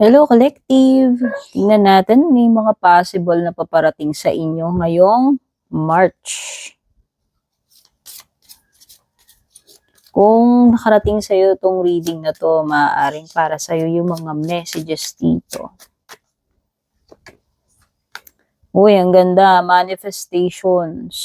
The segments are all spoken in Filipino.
Hello, Collective! Tingnan natin may mga possible na paparating sa inyo ngayong March. Kung nakarating sa iyo itong reading na to, maaaring para sa iyo yung mga messages dito. Uy, ang ganda, manifestations.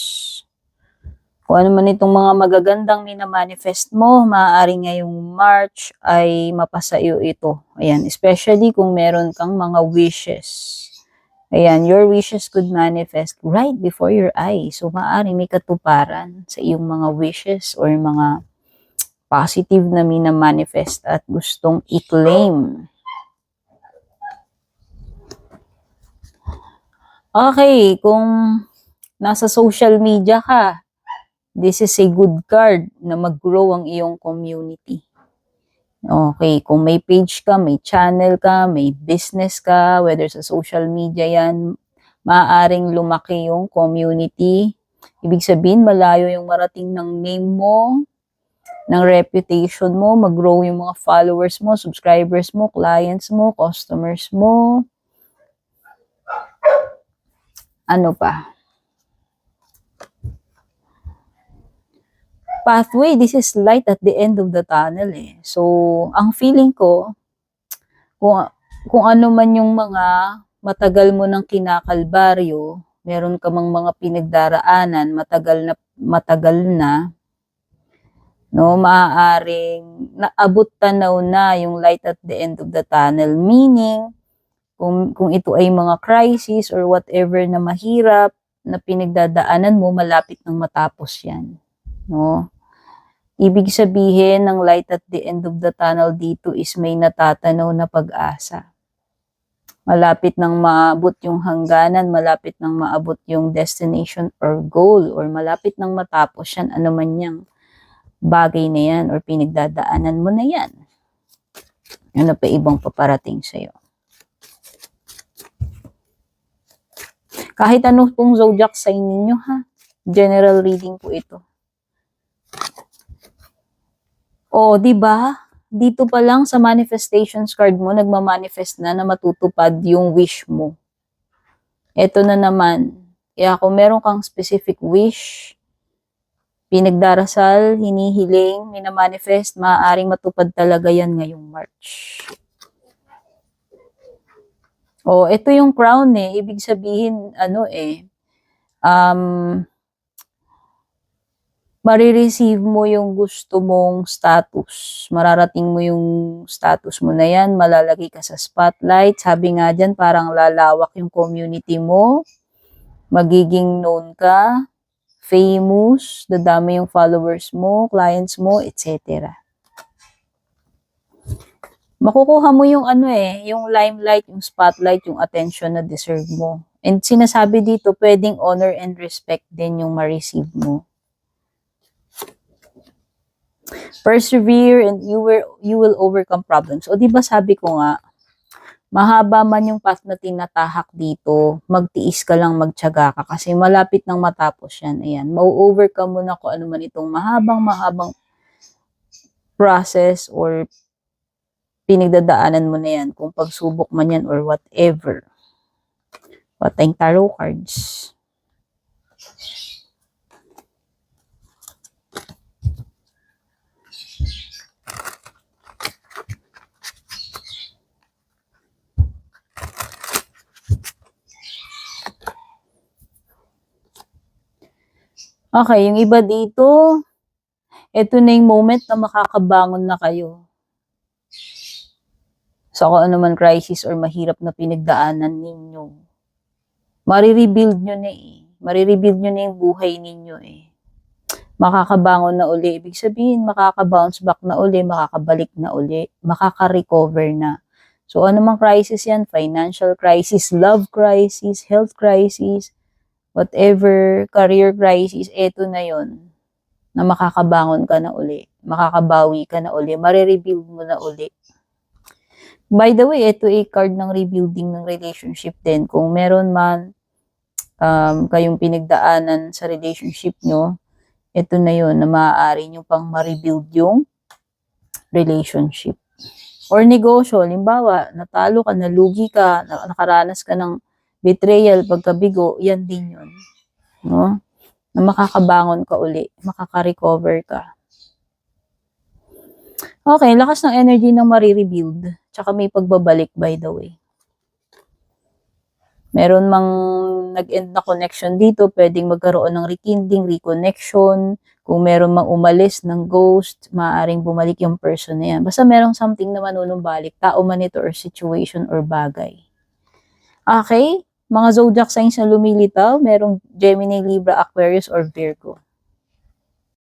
Kung ano man itong mga magagandang minamanifest mo, maaaring ngayong March ay mapasa iyo ito. Ayan, especially kung meron kang mga wishes. Ayan, your wishes could manifest right before your eyes. So, maaaring may katuparan sa iyong mga wishes or mga positive na minamanifest at gustong i-claim. Okay, kung nasa social media ka, this is a good card na mag-grow ang iyong community. Okay, kung may page ka, may channel ka, may business ka, whether sa social media yan, maaaring lumaki yung community. Ibig sabihin, malayo yung marating ng name mo, ng reputation mo, mag-grow yung mga followers mo, subscribers mo, clients mo, customers mo. Ano pa? Pathway, this is light at the end of the tunnel eh. So, ang feeling ko, kung ano man yung mga matagal mo nang kinakalbaryo, meron ka mang mga pinagdaraanan, matagal na, no, maaaring naabot tanaw na yung light at the end of the tunnel. Meaning, kung ito ay mga crisis or whatever na mahirap na pinagdadaanan mo, malapit nang matapos yan. No? Ibig sabihin ng light at the end of the tunnel dito is may natatanaw na pag-asa. Malapit nang maabot yung hangganan, malapit nang maabot yung destination or goal, or malapit nang matapos yan, ano man yang bagay na yan or pinagdadaanan mo na yan. Ano pa ibang paparating sa'yo? Kahit ano pong zodiac sign ninyo ha, general reading po ito. O, di ba? Dito pa lang sa manifestations card mo, nagmamanifest na matutupad yung wish mo. Ito na naman. Kaya kung meron kang specific wish, pinagdarasal, hinihiling, minamanifest, maaaring matupad talaga yan ngayong March. O, ito yung crown eh. Ibig sabihin, marireceive mo yung gusto mong status. Mararating mo yung status mo na yan, malalagay ka sa spotlight. Sabi nga dyan, parang lalawak yung community mo. Magiging known ka, famous, dadami yung followers mo, clients mo, etc. Makukuha mo yung yung limelight, yung spotlight, yung attention na deserve mo. And sinasabi dito, pwedeng honor and respect din yung ma-receive mo. Persevere and you will overcome problems. O di ba sabi ko nga, mahaba man yung path na tinatahak dito, magtiis ka lang, magtiyaga ka kasi malapit nang matapos yan. Ayan, mau-overcome mo na kung ano man itong mahabang process or pinagdadaanan mo na yan, kung pagsubok man yan or whatever. Patayng tarot cards. Okay, yung iba dito, ito na yung moment na makakabangon na kayo. So, kung ano man crisis or mahirap na pinagdaanan ninyo, marirebuild nyo na eh. Marirebuild nyo na yung buhay ninyo eh. Makakabangon na uli. Ibig sabihin, makaka-bounce back na uli, makakabalik na uli, makaka-recover na. So, ano mang crisis yan, financial crisis, love crisis, health crisis, whatever, career crisis, eto na yon na makakabangon ka na uli, makakabawi ka na uli, marirebuild mo na uli. By the way, ito ay card ng rebuilding ng relationship din. Kung meron man kayong pinagdaanan sa relationship nyo, ito na yon na maaari nyo pang ma-rebuild yung relationship. Or negosyo, limbawa, natalo ka, nalugi ka, nakaranas ka ng betrayal, pagkabigo, yan din yun. No? Na makakabangon ka uli, makaka-recover ka. Okay, lakas ng energy ng marirebuild, tsaka may pagbabalik by the way. Meron mang nag-end na connection dito, pwedeng magkaroon ng rekindling, reconnection. Kung meron mang umalis ng ghost, maaaring bumalik yung person na yan. Basta merong something na manunumbalik, tao man ito or situation or bagay. Okay? Mga zodiac signs na lumilitaw, merong Gemini, Libra, Aquarius, or Virgo.